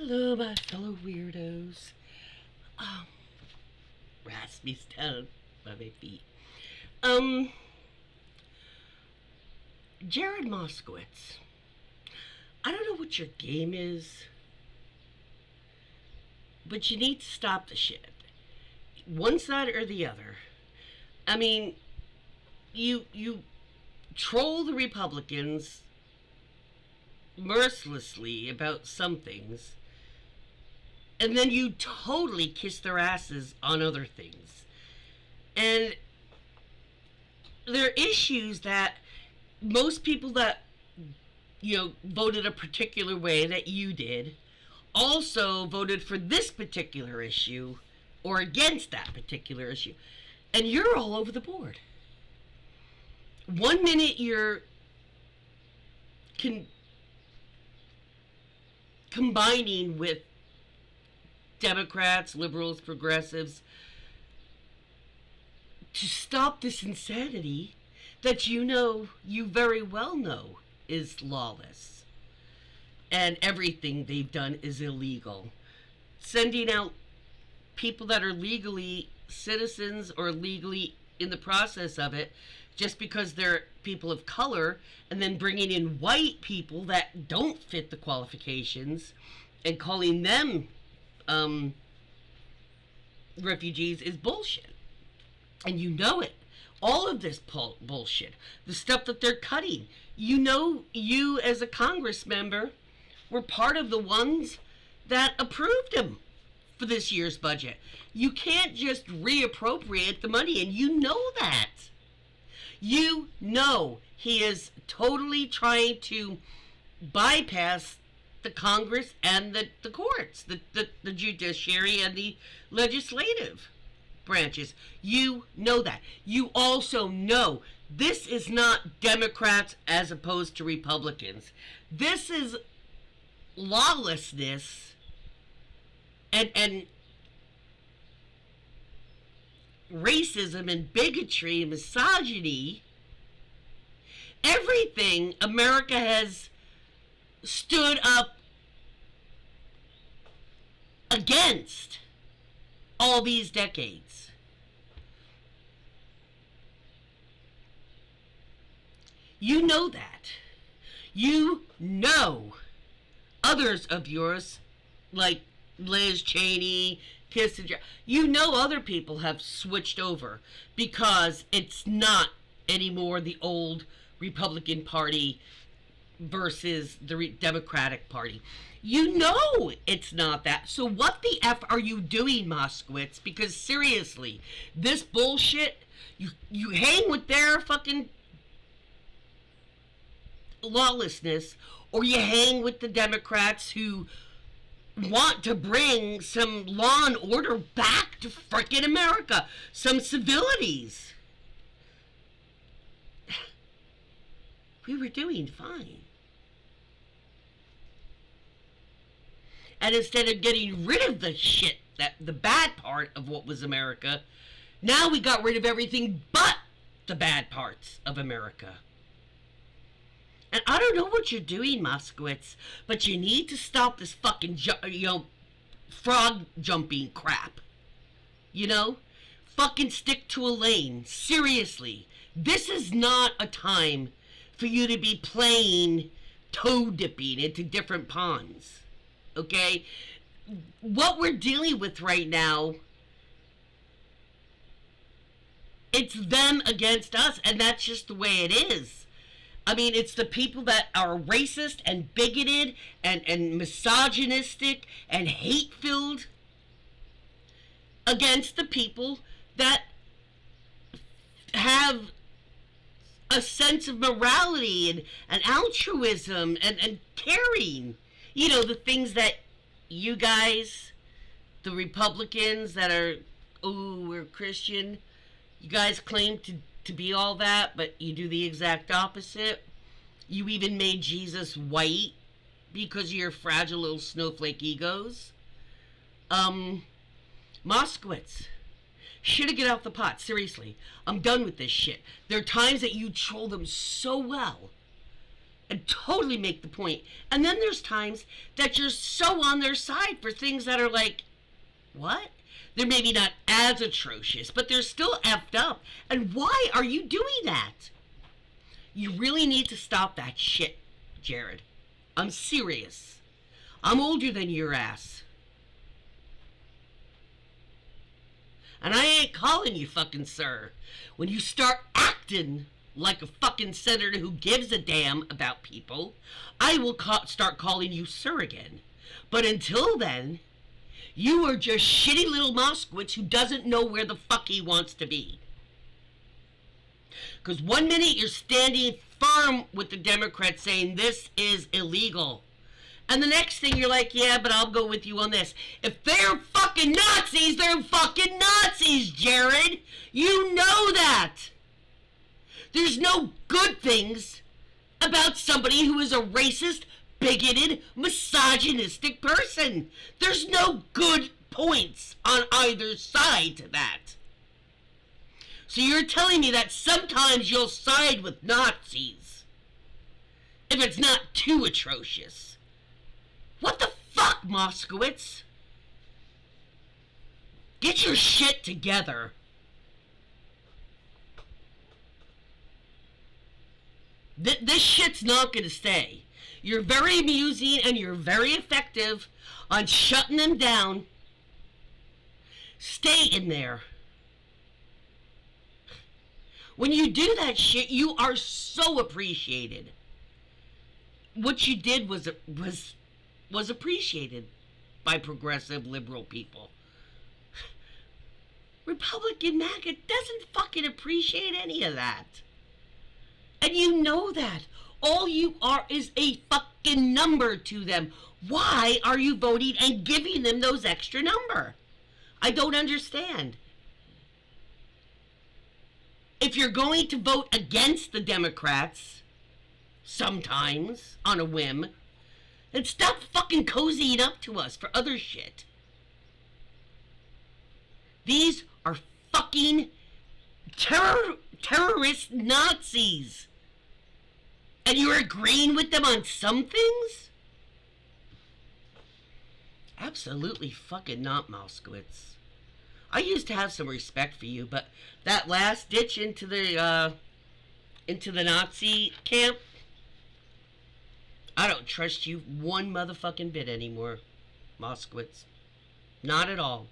Hello, my fellow weirdos. Raspy's down by my feet. Jared Moskowitz. I don't know what your game is, but you need to stop the shit. One side or the other. I mean, you troll the Republicans mercilessly about some things, and then you totally kiss their asses on other things. And there are issues that most people that, voted a particular way that you did also voted for this particular issue or against that particular issue. And you're all over the board. One minute you're combining with Democrats, liberals, progressives to stop this insanity that you very well know is lawless. And everything they've done is illegal. Sending out people that are legally citizens or legally in the process of it just because they're people of color, and then bringing in white people that don't fit the qualifications and calling them refugees is bullshit. And you know it. All of this bullshit, the stuff that they're cutting, you as a Congress member were part of the ones that approved them for this year's budget. You can't just reappropriate the money, and you know that. You know he is totally trying to bypass the Congress and the courts, the judiciary and the legislative branches. You know that. You also know this is not Democrats as opposed to Republicans. This is lawlessness and racism and bigotry and misogyny. Everything America has stood up against all these decades. You know that. You know others of yours, like Liz Cheney, Kissinger, you know other people have switched over because it's not anymore the old Republican Party versus the Democratic Party. You know it's not that. So what the F are you doing, Moskowitz? Because seriously, this bullshit, you hang with their fucking lawlessness, or you hang with the Democrats who want to bring some law and order back to frickin' America, some civilities. We were doing fine. And instead of getting rid of the shit, the bad part of what was America, now we got rid of everything but the bad parts of America. And I don't know what you're doing, Moskowitz, but you need to stop this fucking, frog jumping crap. Fucking stick to a lane. Seriously. This is not a time for you to be playing toe dipping into different ponds. Okay? What we're dealing with right now, it's them against us, and that's just the way it is. I mean, it's the people that are racist and bigoted and misogynistic and hate-filled against the people that have a sense of morality and altruism and caring. The things that you guys, the Republicans that are, we're Christian, you guys claim to be all that, but you do the exact opposite. You even made Jesus white because of your fragile little snowflake egos. Moskowitz, should have get out the pot. Seriously, I'm done with this shit. There are times that you troll them so well and totally make the point. And then there's times that you're so on their side for things that are like, what? They're maybe not as atrocious, but they're still effed up. And why are you doing that? You really need to stop that shit, Jared. I'm serious. I'm older than your ass. And I ain't calling you fucking sir. When you start acting like a fucking senator who gives a damn about people, I will start calling you sir again. But until then, you are just shitty little Moscowitz who doesn't know where the fuck he wants to be. Because one minute you're standing firm with the Democrats saying this is illegal. And the next thing you're like, yeah, but I'll go with you on this. If they're fucking Nazis, they're fucking Nazis, Jared. You know that. There's no good things about somebody who is a racist, bigoted, misogynistic person. There's no good points on either side to that. So you're telling me that sometimes you'll side with Nazis if it's not too atrocious. What the fuck, Moscowitz? Get your shit together. This shit's not gonna stay. You're very amusing and you're very effective on shutting them down. Stay in there. When you do that shit, you are so appreciated. What you did was appreciated by progressive liberal people. Republican MAGA doesn't fucking appreciate any of that. And you know that. All you are is a fucking number to them. Why are you voting and giving them those extra number? I don't understand. If you're going to vote against the Democrats, sometimes, on a whim, then stop fucking cozying up to us for other shit. These are fucking terrorist Nazis. And you're agreeing with them on some things? Absolutely fucking not, Moscowitz. I used to have some respect for you, but that last ditch into the Nazi camp, I don't trust you one motherfucking bit anymore, Moscowitz. Not at all.